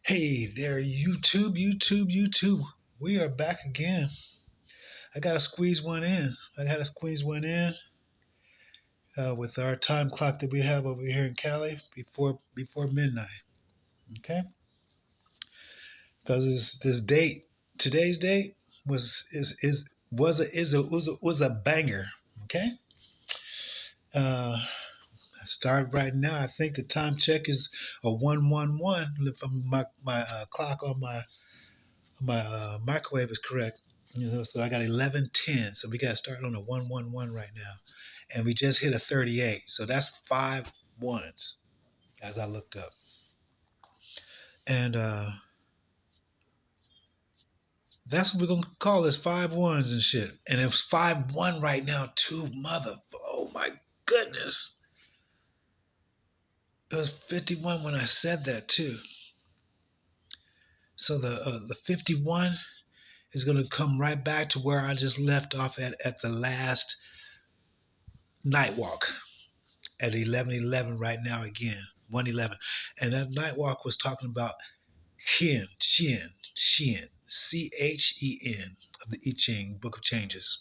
Hey there, YouTube. We are back again. I gotta squeeze one in. With our time clock that we have over here in Cali before midnight. Okay, because this date, today's date was a banger. Okay, I started right now. I think the time check is a 111. If my clock on my microwave is correct. So I got 11:10. So we got started on a 111 right now, and we just hit a 38. So that's 5 ones as I looked up, and that's what we're gonna call this 5 ones and shit. And it's 5-1 right now too. Oh my goodness, it was 51 when I said that too. So the 51 is gonna come right back to where I just left off at the last night walk. At 11:11 right now again, 111. And that night walk was talking about Chin, Shin, Chen of the I Ching, Book of Changes.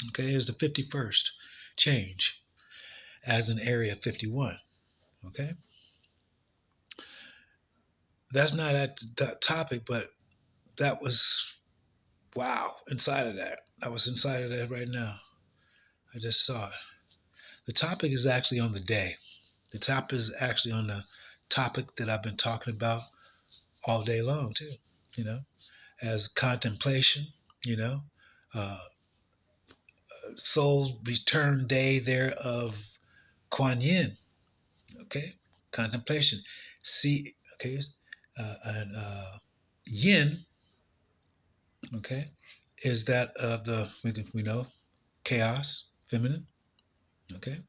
Okay, here's the 51st change as in Area 51. Okay, that's not at that topic, but that was wow inside of that. I was inside of that right now. I just saw it. The topic is actually on the day. The topic is actually on the topic that I've been talking about all day long too, you know, as contemplation, you know, uh, soul return day there of QuanYin, okay, contemplation. See, okay, and Yin, okay, is that of the we know chaos, feminine, okay,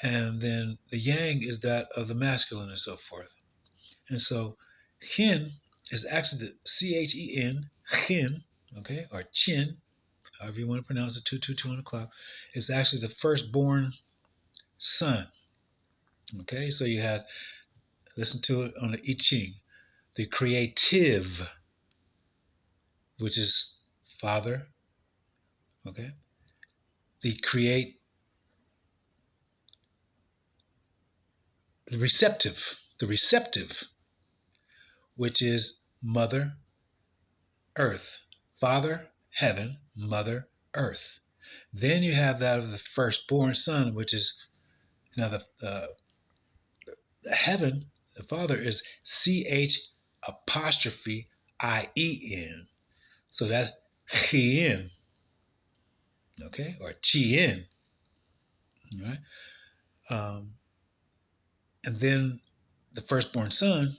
and then the Yang is that of the masculine and so forth. And so Hin is actually the Chen, Hin, okay, or Chin, however you want to pronounce it, 222 on the clock, is actually the firstborn son. Okay, so you had, listen to it on the I Ching, the creative, which is father, okay, the create, the receptive, which is mother, earth, father, heaven, mother, earth. Then you have that of the firstborn son, which is now the heaven, the father is CH apostrophe IEN. So that's Chien, okay, or Chien, right? Um, and then the firstborn son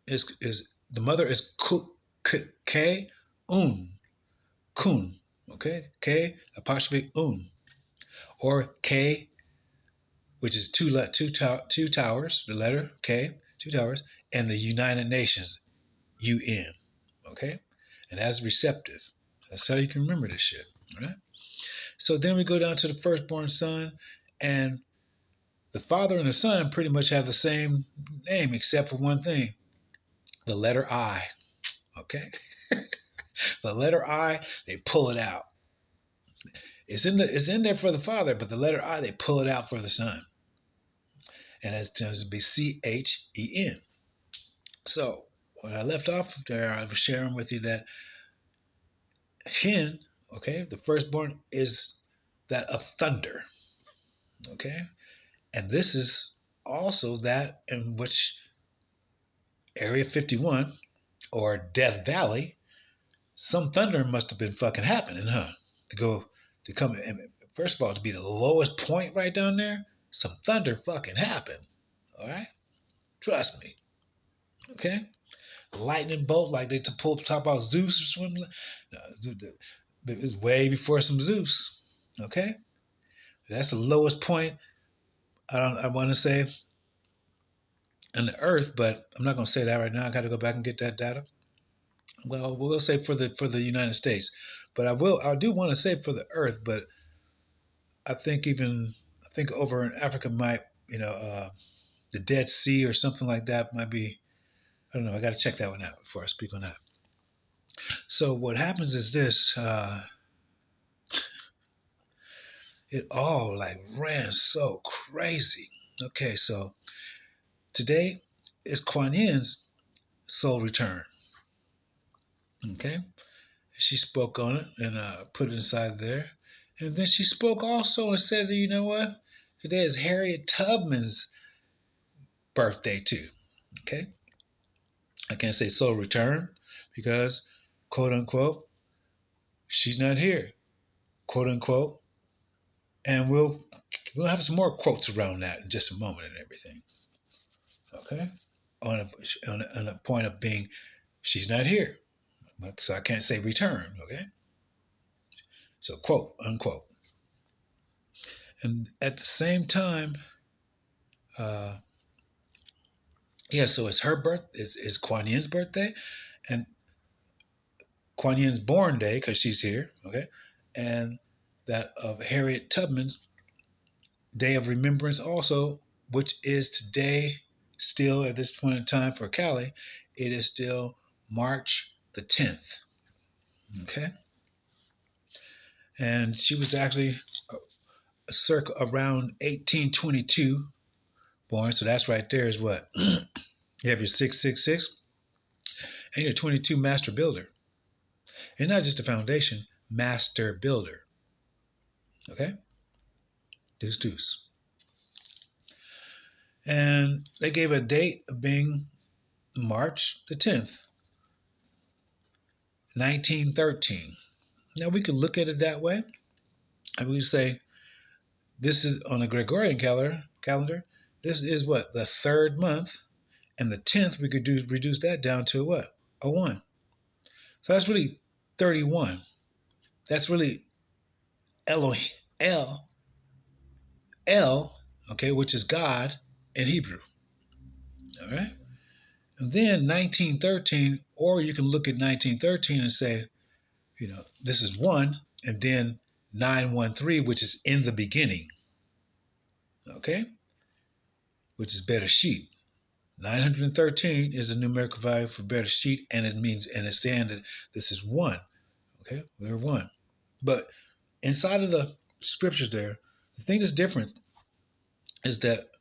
is the mother is K Un, Kun, okay, K apostrophe Un, or K, which is two towers, the letter K, 2 towers, and the United Nations, UN, okay, and that's receptive. That's how you can remember this shit, all right? So then we go down to the firstborn son, and the father and the son pretty much have the same name except for one thing, the letter I, okay? The letter I, they pull it out. It's in there for the father, but the letter I, they pull it out for the son. And it tends to be CHEN. So when I left off there, I was sharing with you that Hin, okay, the firstborn is that of thunder, okay? And this is also that in which Area 51 or Death Valley, some thunder must have been fucking happening, huh? To come and first of all, to be the lowest point right down there, some thunder fucking happened. All right? Trust me. Okay? Lightning bolt like they talk about Zeus or something. No, it's way before some Zeus. Okay? That's the lowest point I want to say on the earth, but I'm not going to say that right now. I got to go back and get that data. Well, we'll say for the United States, but I do want to say for the earth, but I think over in Africa might, the Dead Sea or something like that. Might be, I don't know. I got to check that one out before I speak on that. So what happens is this. It all like ran so crazy. Okay, so today is QuanYin's soul return. Okay, she spoke on it and put it inside there. And then she spoke also and said, you know what? Today is Harriet Tubman's birthday too. Okay, I can't say soul return because, quote unquote, she's not here, quote unquote. And we'll have some more quotes around that in just a moment and everything. Okay, on a point of being, she's not here, so I can't say return. Okay, so quote unquote. And at the same time, uh, yeah, so it's her birth, is QuanYin's birthday, and QuanYin's born day because she's here. Okay, and that of Harriet Tubman's day of remembrance also, which is today, still at this point in time for Cali, it is still March the 10th. Okay, and she was actually circa around 1822 born. So that's right there is what you have your 666 and your 22 master builder, and not just a foundation, master builder. Okay, deuce deuce, and they gave a date of being March the 10th, 1913. Now we could look at it that way, and we say this is on a Gregorian calendar. This is what, the third month, and the 10th we could reduce that down to what, a 1. So that's really 31. That's really Elohim, El, okay, which is God in Hebrew. All right. And then 1913, or you can look at 1913 and say, this is 1, and then 913, which is in the beginning. Okay, which is Bereshit. 913 is the numerical value for Bereshit, and it's saying that this is 1. Okay, we're 1. But inside of the scriptures there, the thing that's different is that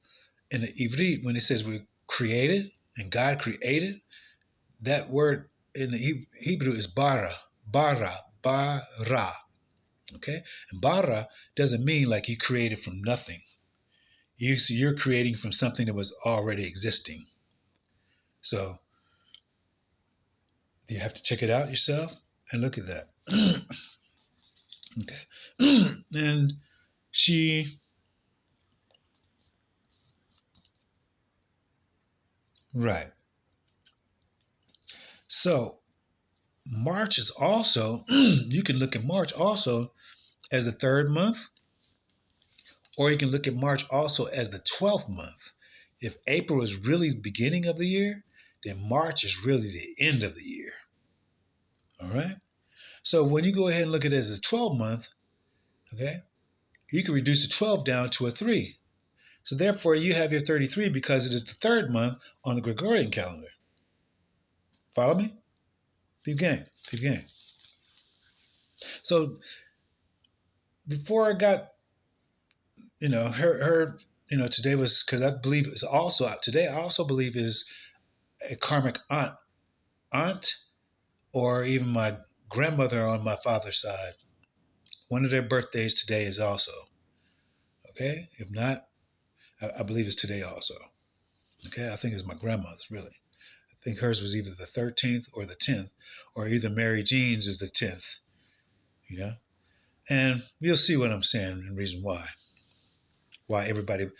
in the Ivrit, when it says we created and God created, that word in the Hebrew is bara. Okay, and bara doesn't mean like you created from nothing. You're creating from something that was already existing. So you have to check it out yourself and look at that. Okay, and she, right. So March is also, you can look at March also as the third month, or you can look at March also as the 12th month. If April is really the beginning of the year, then March is really the end of the year. All right. So when you go ahead and look at it as a 12 month, okay, you can reduce the 12 down to a 3. So therefore, you have your 33 because it is the third month on the Gregorian calendar. Follow me? Keep game. So before I got, her, today was, because I believe it's also today. I also believe is a karmic aunt, or even my grandmother on my father's side. One of their birthdays today is also. Okay, if not, I believe it's today also. Okay, I think it's my grandmother's really. I think hers was either the 13th or the 10th, or either Mary Jean's is the 10th. And you'll see what I'm saying and reason why everybody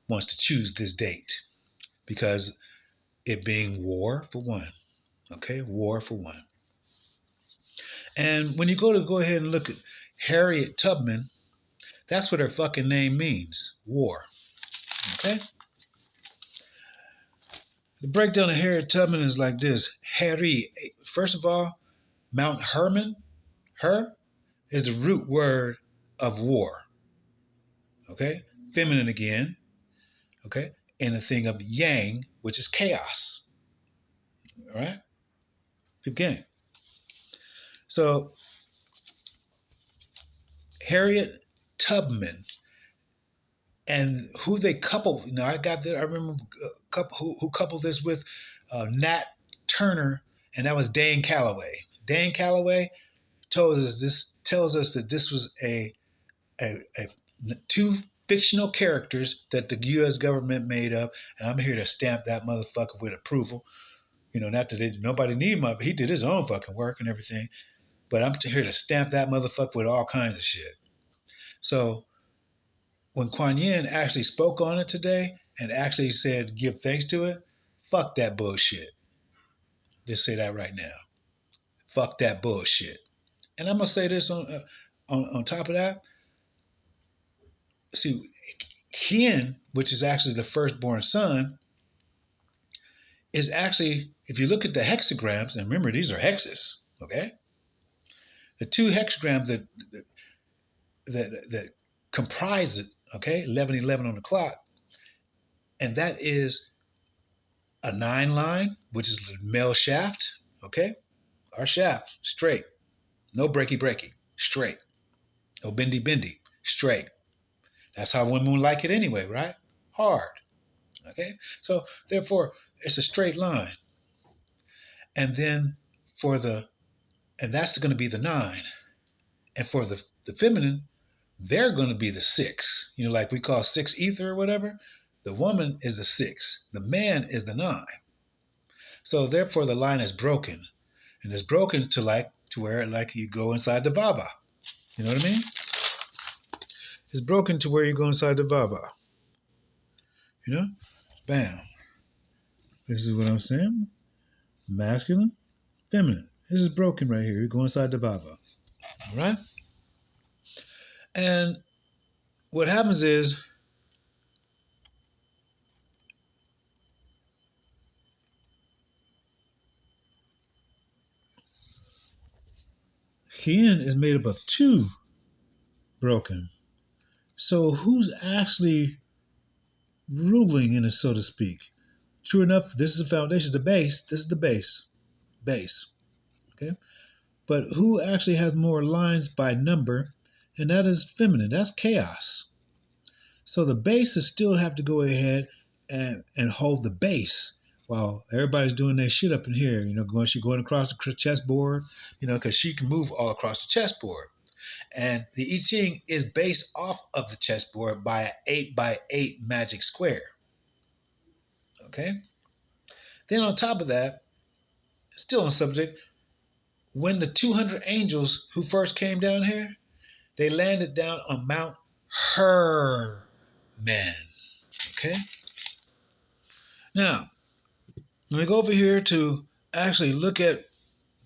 wants to choose this date, because it being war for one. Okay, war for one. And when you go ahead and look at Harriet Tubman, that's what her fucking name means, war. Okay. The breakdown of Harriet Tubman is like this. Harry, first of all, Mount Hermon, her, is the root word of war. Okay? Feminine again. Okay? in a thing of yang, which is chaos. All right? Keep going. So Harriet Tubman and who they coupled. I got there. I remember who coupled this with Nat Turner, and that was Dan Calloway. Dan Calloway tells us that this was a two fictional characters that the U.S. government made up, and I'm here to stamp that motherfucker with approval. Not that nobody need him, he did his own fucking work and everything, but I'm here to stamp that motherfucker with all kinds of shit. So when QuanYin actually spoke on it today and actually said give thanks to it, fuck that bullshit. Just say that right now. Fuck that bullshit. And I'm gonna say this on top of that. See, Kin, which is actually the firstborn son, is actually, if you look at the hexagrams, and remember these are hexes, okay? The two hexagrams that comprise it, okay, 1111 on the clock, and that is a 9 line, which is the male shaft, okay? Our shaft, straight. No breaky, straight. No bendy, straight. That's how women like it anyway, right? Hard, okay? So therefore, it's a straight line. And then and that's going to be the 9. And for the feminine, they're going to be the 6. Like we call 6 ether or whatever. The woman is the 6. The man is the 9. So therefore, the line is broken, and it's broken to where you go inside the Baba. You know what I mean? It's broken to where you go inside the Baba. Bam. This is what I'm saying. Masculine, feminine. This is broken right here. You go inside the Baba. All right? And what happens is Yin is made up of 2 broken. So who's actually ruling in it, so to speak? True enough, this is the foundation, the base. This is the base. Base. Okay? But who actually has more lines by number? And that is feminine. That's chaos. So the bases still have to go ahead and hold the base while everybody's doing their shit up in here. Going across the chessboard, because she can move all across the chessboard. And the I Ching is based off of the chessboard by an 8x8 magic square. Okay? Then on top of that, still on subject, when the 200 angels who first came down here, they landed down on Mount Herman. Okay? Now, let me go over here to actually look at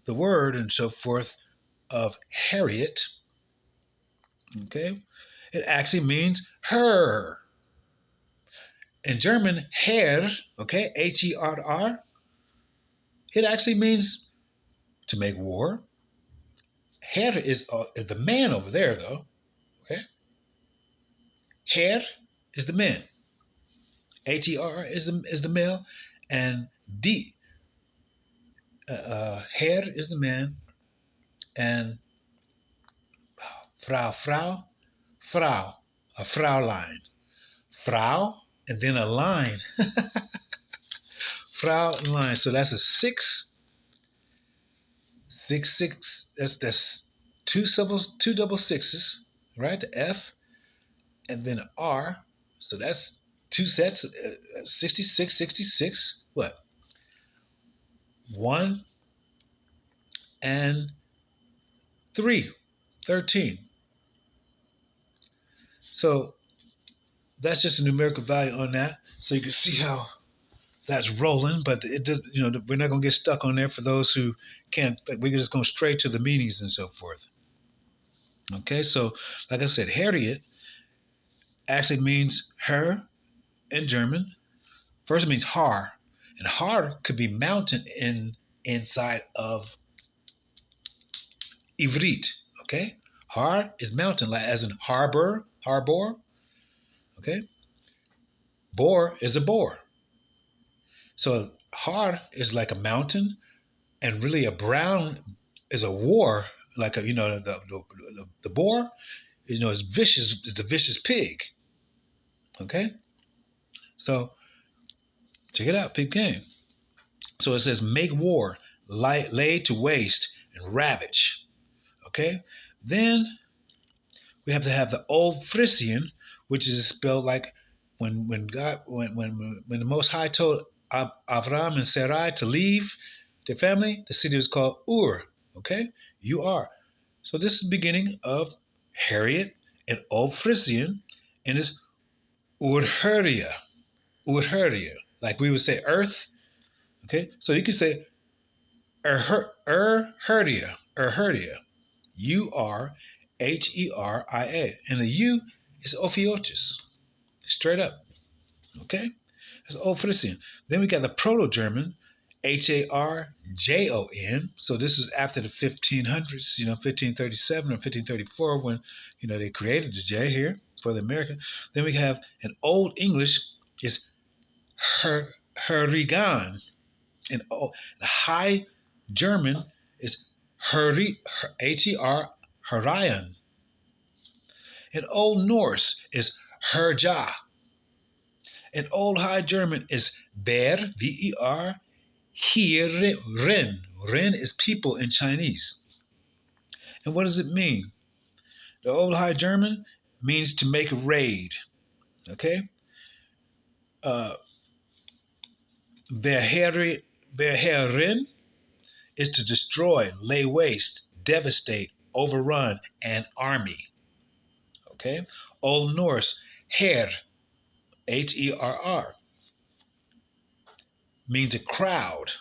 the word and so forth of Harriet. Okay? It actually means her. In German, Herr, okay, Herr, it actually means to make war. Herr is the man over there, though. Okay? Herr is the man. Herr is the male, and Herr is the man, and Frau, a Fraulein. Frau, and then a line. Frau line. So that's a 6. 6, 6. That's two double sixes, right? The F, and then an R. So that's 2 sets. 66, 66. What? 1 and 3. 13. So that's just a numerical value on that. So you can see how that's rolling, but it does, we're not going to get stuck on there for those who can't. We're just going straight to the meanings and so forth. Okay, so like I said, Harriet actually means her in German. First, it means har, and har could be mountain inside of Ivrit. Okay, har is mountain, like as in harbor. Okay, Bor is a boar. So Har is like a mountain, and really a brown is a war, like a the boar, is vicious, is the vicious pig. Okay, so check it out, peep game. So it says make war, lay to waste and ravage. Okay, then we have to have the Old Frisian, which is spelled like when God when the Most High told Avram and Sarai to leave their family, the city was called Ur. Okay, U-R. So this is the beginning of Harriet and Old Frisian, and it's Urheria. Urheria. Like we would say earth. Okay, so you could say Urheria. Urheria. Urheria. And the U is Ophiotis. Straight up. Okay? That's Old Frisian. Then we got the Proto German, Harjon. So this is after the 1500s, 1537 or 1534, when, they created the J here for the American. Then we have an Old English is Herigan. And the High German is Herian. And Old Norse is Herja. And Old High German is Ver, Ver, hier, Ren. Ren is people in Chinese. And what does it mean? The Old High German means to make a raid. Okay? Verheeren is to destroy, lay waste, devastate, overrun an army. Okay? Old Norse, Herr, Herr, means a crowd,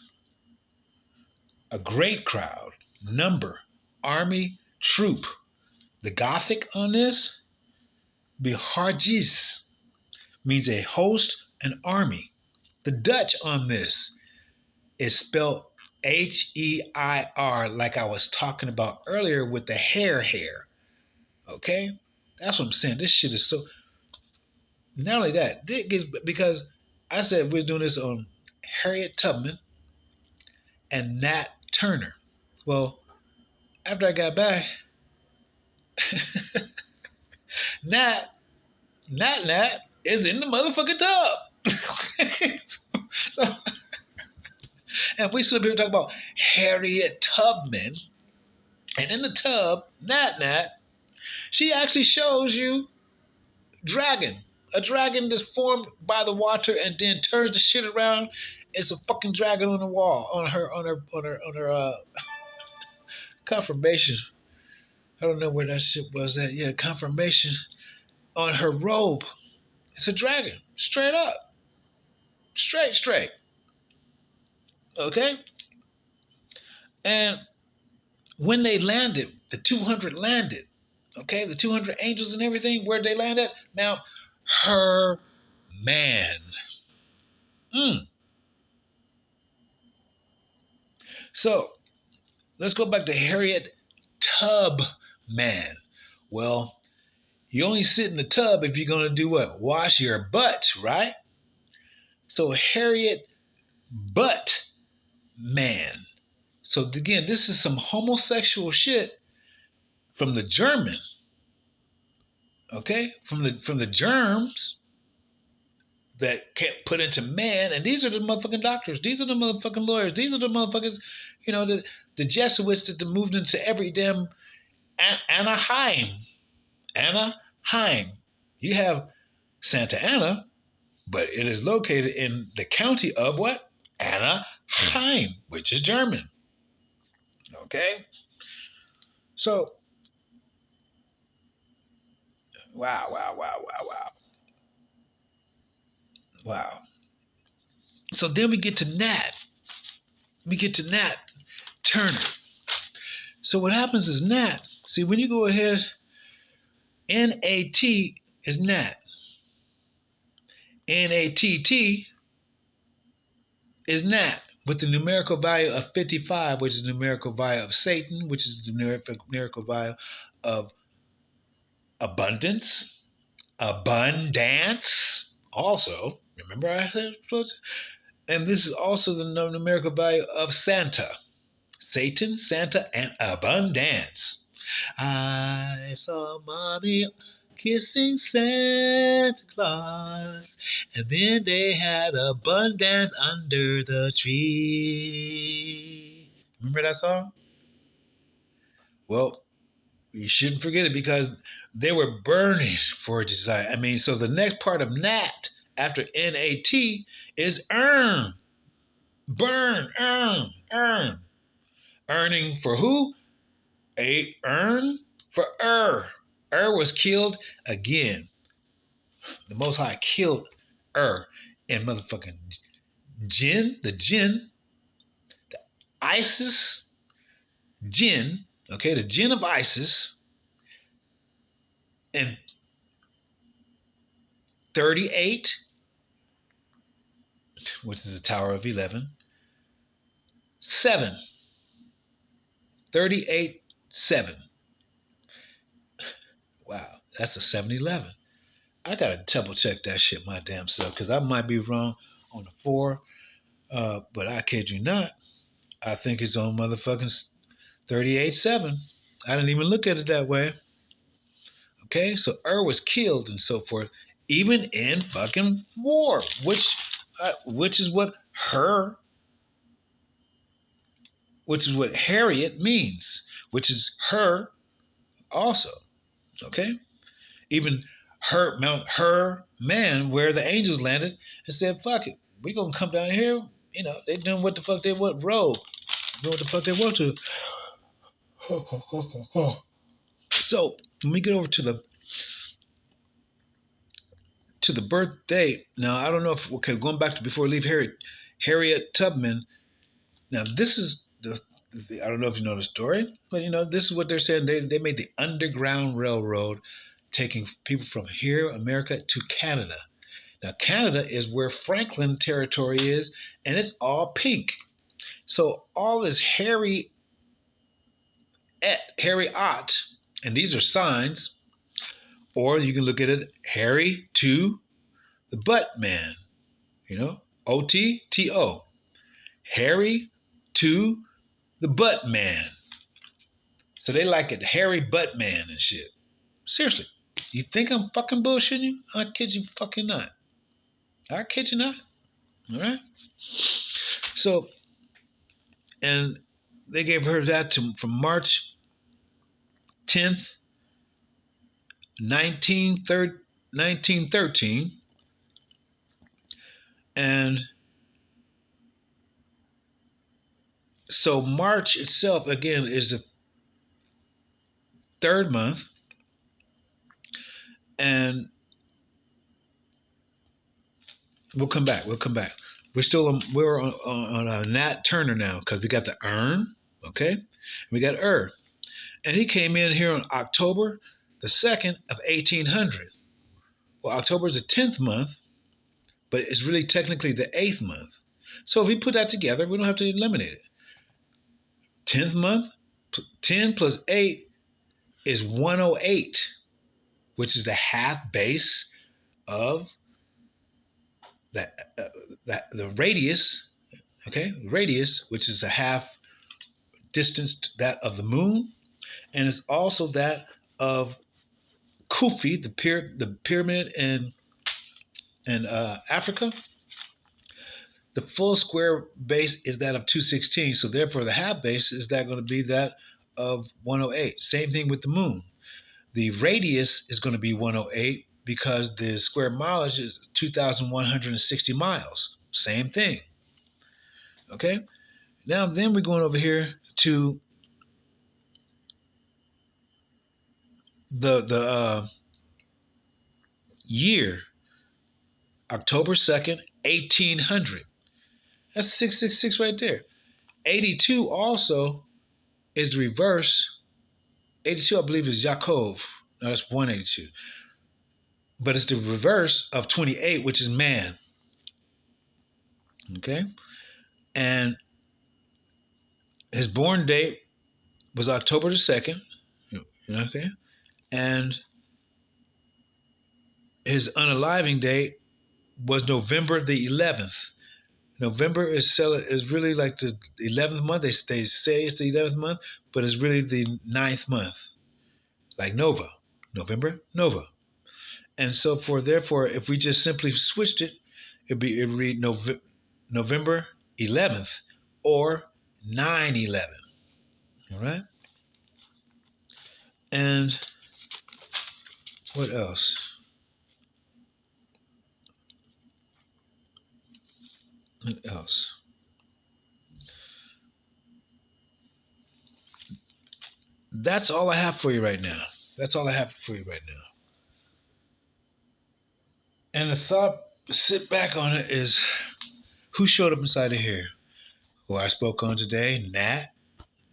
a great crowd, number, army, troop. The Gothic on this, Behargis, means a host, an army. The Dutch on this is spelled Heir, like I was talking about earlier with the hair. Okay? That's what I'm saying. This shit is so. Not only that, because I said we're doing this on Harriet Tubman and Nat Turner. Well, after I got back, Nat is in the motherfucking tub. so, and we still be talking about Harriet Tubman, and in the tub, Nat, she actually shows you a dragon that's formed by the water and then turns the shit around. It's a fucking dragon on the wall on her confirmation. I don't know where that shit was at. Yeah, confirmation on her robe. It's a dragon, straight up, straight. Okay, and when they landed, the 200 landed. Okay, the 200 angels and everything, where they landed. Now, her man. So, let's go back to Harriet Tubman. Well, you only sit in the tub if you're going to do what? Wash your butt, right? So, Harriet Butman. So, again, this is some homosexual shit from the German. Okay? From the germs that get put into man, and these are the motherfucking doctors, these are the motherfucking lawyers, these are the motherfuckers, the Jesuits that moved into every damn Anaheim. You have Santa Ana, but it is located in the county of what? Anaheim, which is German. Okay? So, wow. So then we get to Nat. Turner. So what happens is Nat. See, when you go ahead, NAT is Nat. NATT is Nat with the numerical value of 55, which is the numerical value of Satan, which is the numerical value of abundance, Also, remember I said, and this is also the numerical value of Santa. Satan, Santa, and abundance. I saw mommy kissing Santa Claus, and then they had abundance under the tree. Remember that song? Well, you shouldn't forget it because they were burning for a desire. I mean, so the next part of NATT after NAT is earn. Burn, earn. Earning for who? Earn for was killed again. The Most High killed and motherfucking jinn, ISIS, jinn, okay, the jinn of ISIS, and 38, which is the Tower of 11, 7, 38, 7. Wow, that's a 7-11. I gotta double check that shit my damn self because I might be wrong on the 4, but I kid you not. I think it's on motherfucking 38-7. I didn't even look at it that way. Okay, so was killed and so forth, even in fucking war, which is what Harriet means, which is her also. Okay, even her man, where the angels landed and said, "Fuck it, we gonna come down here." You know, they doing what the fuck they want, rogue, doing what the fuck they want to. So when we get over to the birth date, now I don't know if going back to before we leave Harriet Tubman. Now this is I don't know if you know the story, but this is what they're saying. They made the Underground Railroad, taking people from here, America, to Canada. Now Canada is where Franklin territory is, and it's all pink. So all this Harriet, and these are signs, or you can look at it, Harry to the Butman, OTTO, Harry to the Butman. So they like it, Harry Butman and shit. Seriously, you think I'm fucking bullshitting you? I kid you fucking not. I kid you not. All right. So, and they gave her that from March 10th, 1913, and so March itself again is the third month, and we'll come back. We're on a Nat Turner now because we got the earn, okay? We got and he came in here on October the 2nd of 1800. Well, October is the 10th month, but it's really technically the 8th month. So if we put that together, we don't have to eliminate it. 10th month, 10 plus 8 is 108, which is the half base of the radius, okay? Radius, which is a half distance to that of the moon, and it's also that of Khufu, the pyramid in Africa. The full square base is that of 216, so therefore the half base is that going to be that of 108. Same thing with the moon. The radius is going to be 108 because the square mileage is 2,160 miles. Same thing. Okay? Now then we're going over here to the year, October 2nd, 1800. That's 666 right there. 82 also is the reverse. 82, I believe, is Yaakov. No, that's 182. But it's the reverse of 28, which is man. Okay? And his born date was October the 2nd. And his unaliving date was November the 11th. November is really like the 11th month. They say it's the 11th month, but it's really the ninth month, like Nova, November, Nova. And so for therefore, if we just simply switched it, it'd read November 11th or 9/11. All right. And what else? What else? That's all I have for you right now. That's all I have for you right now. And the thought, sit back on it, is who showed up inside of here? Who I spoke on today? NATT.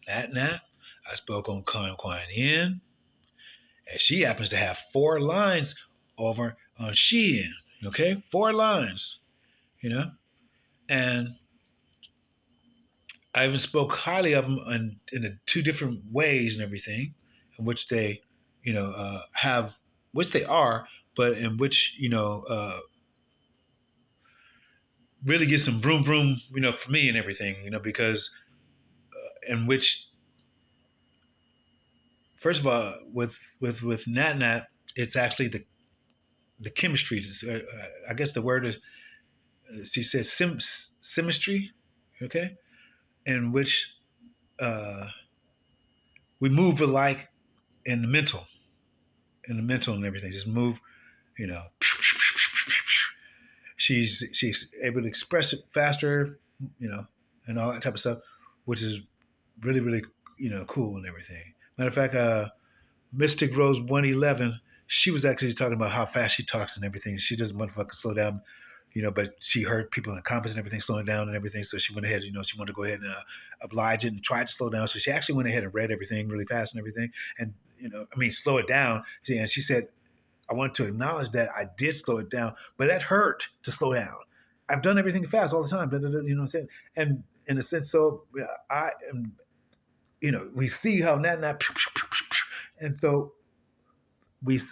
I spoke on QuanYin, and she happens to have 4 lines over on Shein. Okay, 4 lines. You know, and I even spoke highly of them in the 2 different ways and everything, in which they, have, which they are, but in which really get some vroom vroom, for me and everything, because in which, first of all, with NATT, it's actually the chemistry. I guess the word is, she says symmetry, okay, in which uh, we move alike in the mental, and everything. Just move, you know. She's able to express it faster, you know, and all that type of stuff, which is really really cool and everything. Matter of fact, Mystic Rose 111, she was actually talking about how fast she talks and everything. She doesn't motherfucking slow down, but she heard people in the comments and everything slowing down and everything. So she went ahead, she wanted to go ahead and oblige it and try to slow down. So she actually went ahead and read everything really fast and everything. And, slow it down. And she said, I want to acknowledge that I did slow it down, but that hurt to slow down. I've done everything fast all the time, you know what I'm saying? And in a sense, so I am, we see how that, and so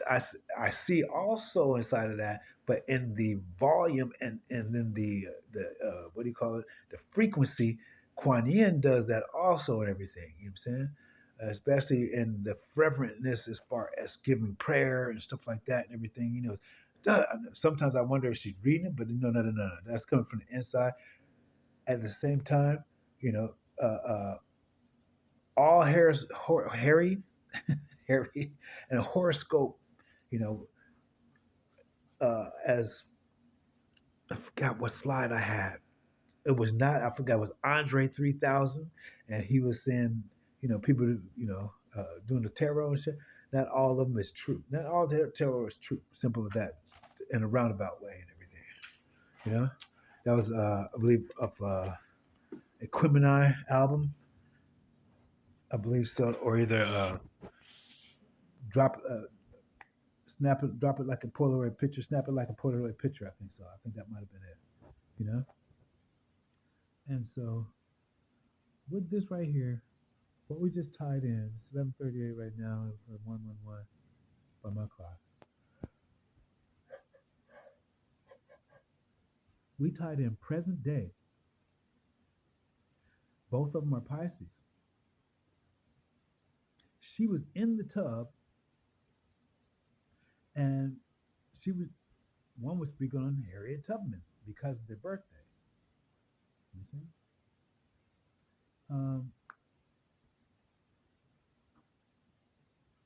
I see also inside of that, but in the volume and then the what do you call it, the frequency, QuanYin does that also and everything. You know what I'm saying? Especially in the ferventness as far as giving prayer and stuff like that and everything. Sometimes I wonder if she's reading it, but no. That's coming from the inside. At the same time, you know, uh, uh, all Harry, Harry, and a horoscope, you know, as I forgot what slide I had. It was not, I forgot, it was Andre 3000. And he was saying, people, doing the tarot and shit. Not all of them is true. Not all tarot is true. Simple as that, in a roundabout way and everything. You know, that was, I believe, of a Quimini album. I believe so, or either drop, drop it like a Polaroid picture, snap it like a Polaroid picture. I think so. I think that might have been it. You know, and so with this right here, what we just tied in, it's 11:38 right now, 111 by my clock. We tied in present day. Both of them are Pisces. She was in the tub, and she was one was speaking on Harriet Tubman because of their birthday. You see? Um,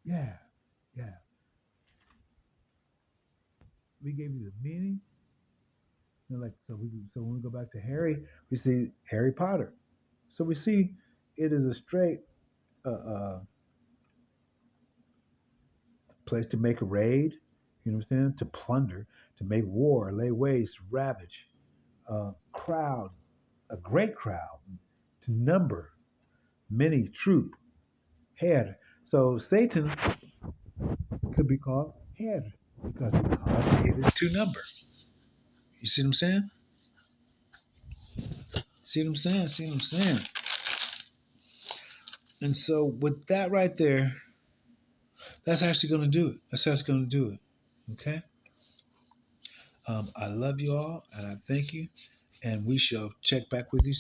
yeah, yeah. We gave you the meaning. Like so when we go back to Harry, we see Harry Potter. So we see it is a straight place to make a raid. You know what I'm saying? To plunder, to make war, lay waste, ravage, crowd, a great crowd, to number, many troop, head. So Satan could be called head because he caused to number. You see what I'm saying? See what I'm saying? See what I'm saying? And so with that right there, that's actually going to do it. That's actually going to do it. Okay. I love you all, and I thank you. And we shall check back with you